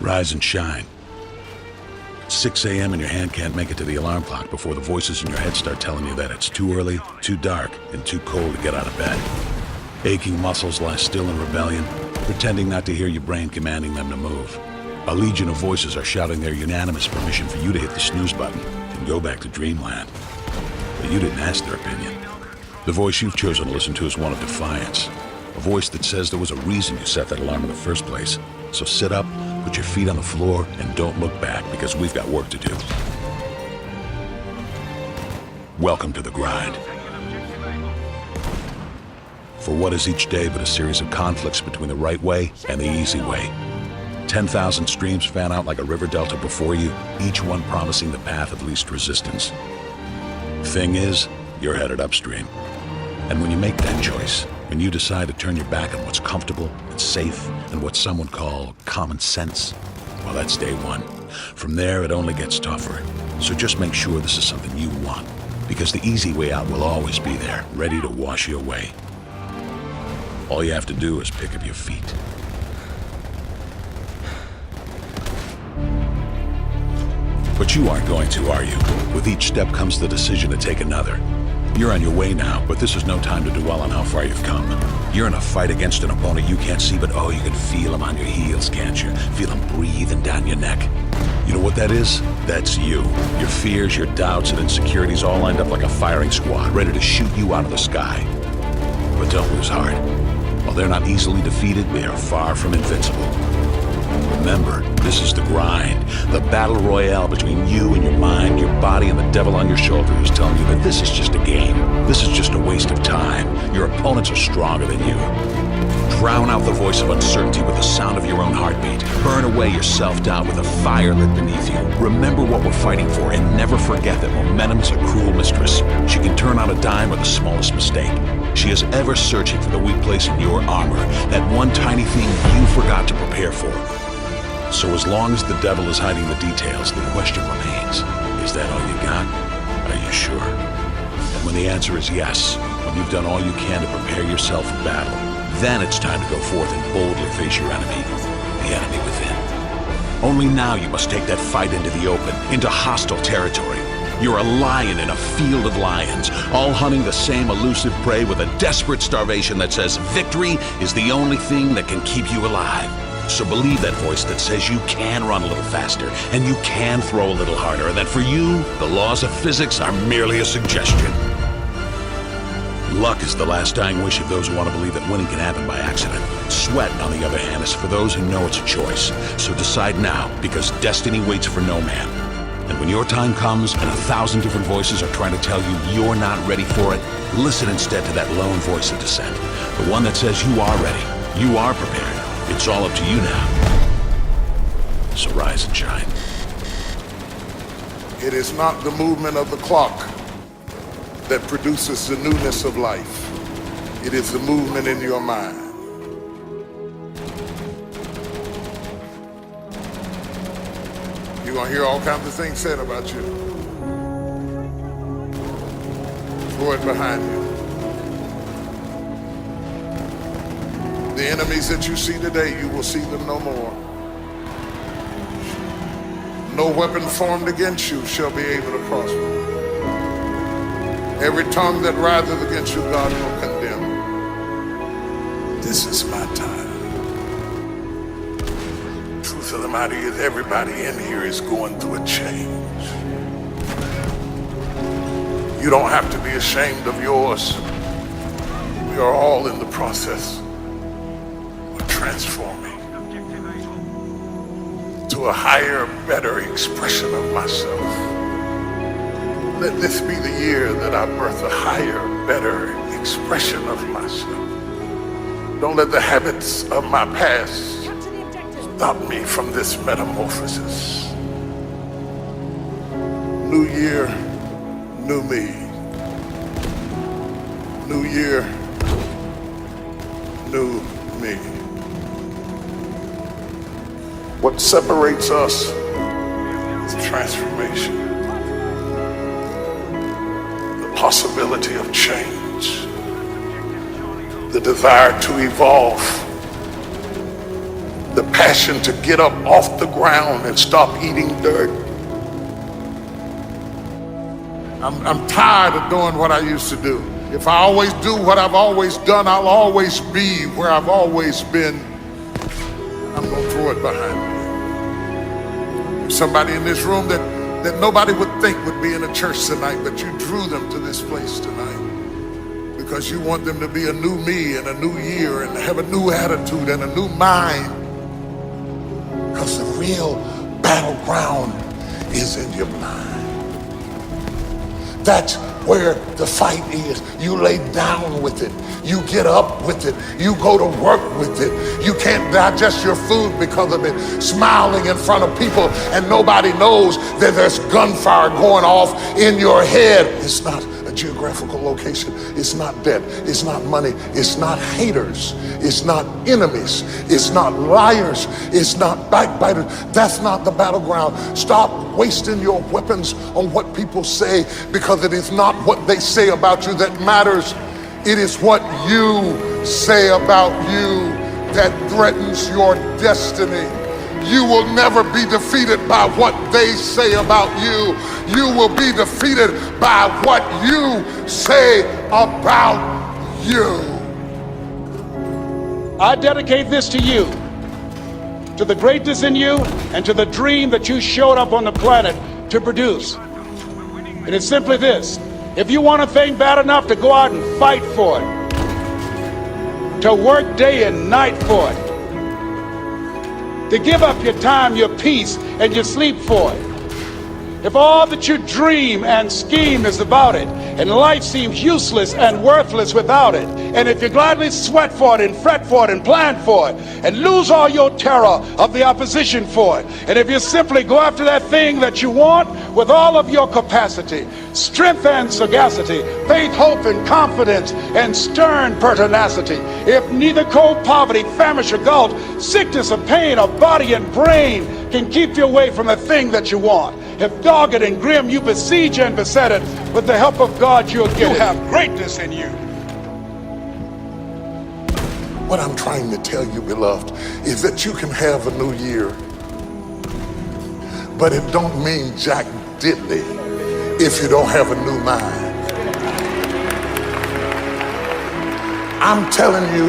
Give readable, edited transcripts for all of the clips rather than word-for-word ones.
Rise and shine. 6 a.m. and your hand can't make it to the alarm clock before the voices in your head start telling you that it's too early, too dark, and too cold to get out of bed. Aching muscles lie still in rebellion, pretending not to hear your brain commanding them to move. A legion of voices are shouting their unanimous permission for you to hit the snooze button and go back to dreamland. But you didn't ask their opinion. The voice you've chosen to listen to is one of defiance. A voice that says there was a reason you set that alarm in the first place. So sit up, put your feet on the floor, and don't look back, because we've got work to do. Welcome to the grind. For what is each day but a series of conflicts between the right way and the easy way? 10,000 streams fan out like a river delta before you, each one promising the path of least resistance. Thing is, you're headed upstream. And when you make that choice, when you decide to turn your back on what's comfortable and safe and what some would call common sense, well, that's day one. From there, it only gets tougher. So just make sure this is something you want, because the easy way out will always be there, ready to wash you away. All you have to do is pick up your feet. But you aren't going to, are you? With each step comes the decision to take another. You're on your way now, but this is no time to dwell on how far you've come. You're in a fight against an opponent you can't see, but oh, you can feel him on your heels, can't you? Feel him breathing down your neck. You know what that is? That's you. Your fears, your doubts, and insecurities all lined up like a firing squad, ready to shoot you out of the sky. But don't lose heart. While they're not easily defeated, they are far from invincible. Remember, this is the grind, the battle royale between you and your mind, your body, and the devil on your shoulder who's telling you that this is just a game. This is just a waste of time. Your opponents are stronger than you. Drown out the voice of uncertainty with the sound of your own heartbeat. Burn away your self-doubt with a fire lit beneath you. Remember what we're fighting for, and never forget that momentum's a cruel mistress. She can turn on a dime with the smallest mistake. She is ever searching for the weak place in your armor, that one tiny thing you forgot to prepare for. So as long as the devil is hiding the details, the question remains, is that all you got? Are you sure? And when the answer is yes, when you've done all you can to prepare yourself for battle, then it's time to go forth and boldly face your enemy, the enemy within. Only now you must take that fight into the open, into hostile territory. You're a lion in a field of lions, all hunting the same elusive prey with a desperate starvation that says victory is the only thing that can keep you alive. So believe that voice that says you can run a little faster, and you can throw a little harder, and that for you, the laws of physics are merely a suggestion. Luck is the last dying wish of those who want to believe that winning can happen by accident. Sweat, on the other hand, is for those who know it's a choice. So decide now, because destiny waits for no man. And when your time comes and 1,000 different voices are trying to tell you you're not ready for it, listen instead to that lone voice of dissent. The one that says you are ready, you are prepared. It's all up to you now. So rise and shine. It is not the movement of the clock that produces the newness of life. It is the movement in your mind. You're gonna hear all kinds of things said about you. Throw it behind you. The enemies that you see today, you will see them no more. No weapon formed against you shall be able to prosper. Every tongue that riseth against you, God will condemn. This is my time. Truth of the matter is, everybody in here is going through a change. You don't have to be ashamed of yours. We are all in the process of transforming to a higher, better expression of myself. Let this be the year that I birth a higher, better expression of myself. Don't let the habits of my past stop me from this metamorphosis. New year, new me. New year, new me. What separates us is transformation. Possibility of change, the desire to evolve, the passion to get up off the ground and stop eating dirt. I'm tired of doing what I used to do. If I always do what I've always done, I'll always be where I've always been. I'm gonna throw it behind me. There's somebody in this room that nobody would think would be in a church tonight, but you drew them to this place tonight because you want them to be a new me and a new year and have a new attitude and a new mind. Because the real battleground is in your mind. That's where the fight is. You lay down with it. You get up with it. You go to work with it. You can't digest your food because of it. Smiling in front of people and nobody knows that there's gunfire going off in your head. It's not a geographical location. It's not debt. It's not money. It's not haters. It's not enemies. It's not liars. It's not backbiters. That's not the battleground. Stop wasting your weapons on what people say, because it is not what they say about you that matters. It is what you say about you that threatens your destiny. You will never be defeated by what they say about you. You will be defeated by what you say about you. I dedicate this to you, to the greatness in you, and to the dream that you showed up on the planet to produce. It is simply this: if you want a thing bad enough to go out and fight for it, to work day and night for it, to give up your time, your peace, and your sleep for it, if all that you dream and scheme is about it, and life seems useless and worthless without it, and if you gladly sweat for it and fret for it and plan for it and lose all your terror of the opposition for it, and if you simply go after that thing that you want with all of your capacity, strength and sagacity, faith, hope and confidence, and stern pertinacity, if neither cold poverty, famish or gulf, sickness or pain of body and brain can keep you away from the thing that you want, if dogged and grim you besiege and beset it, with the help of God you'll get it. You have greatness in you. What I'm trying to tell you, beloved, is that you can have a new year, but it don't mean jack diddley if you don't have a new mind. I'm telling you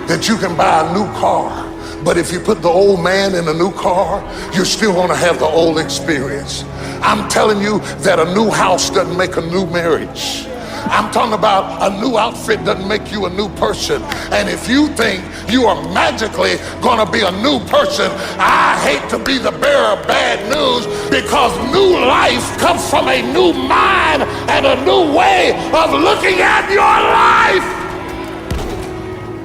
that you can buy a new car, but if you put the old man in a new car, you're still going to have the old experience. I'm telling you that a new house doesn't make a new marriage. I'm talking about a new outfit doesn't make you a new person. And if you think you are magically going to be a new person, I hate to be the bearer of bad news, because new life comes from a new mind and a new way of looking at your life.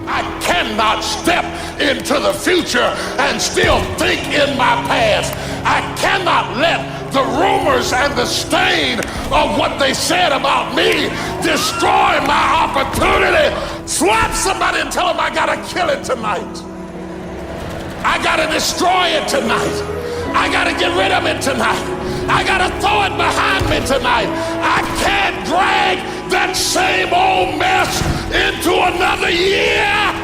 I cannot step into the future and still think in my past. I cannot let the rumors and the stain of what they said about me destroy my opportunity. Slap somebody and tell them I gotta kill it tonight. I gotta destroy it tonight. I gotta get rid of it tonight. I gotta throw it behind me tonight. I can't drag that same old mess into another year.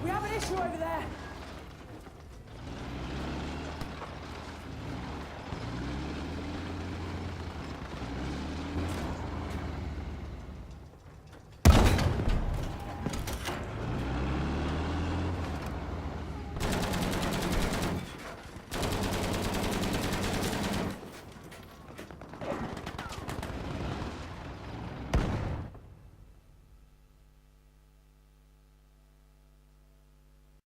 We have an issue over there.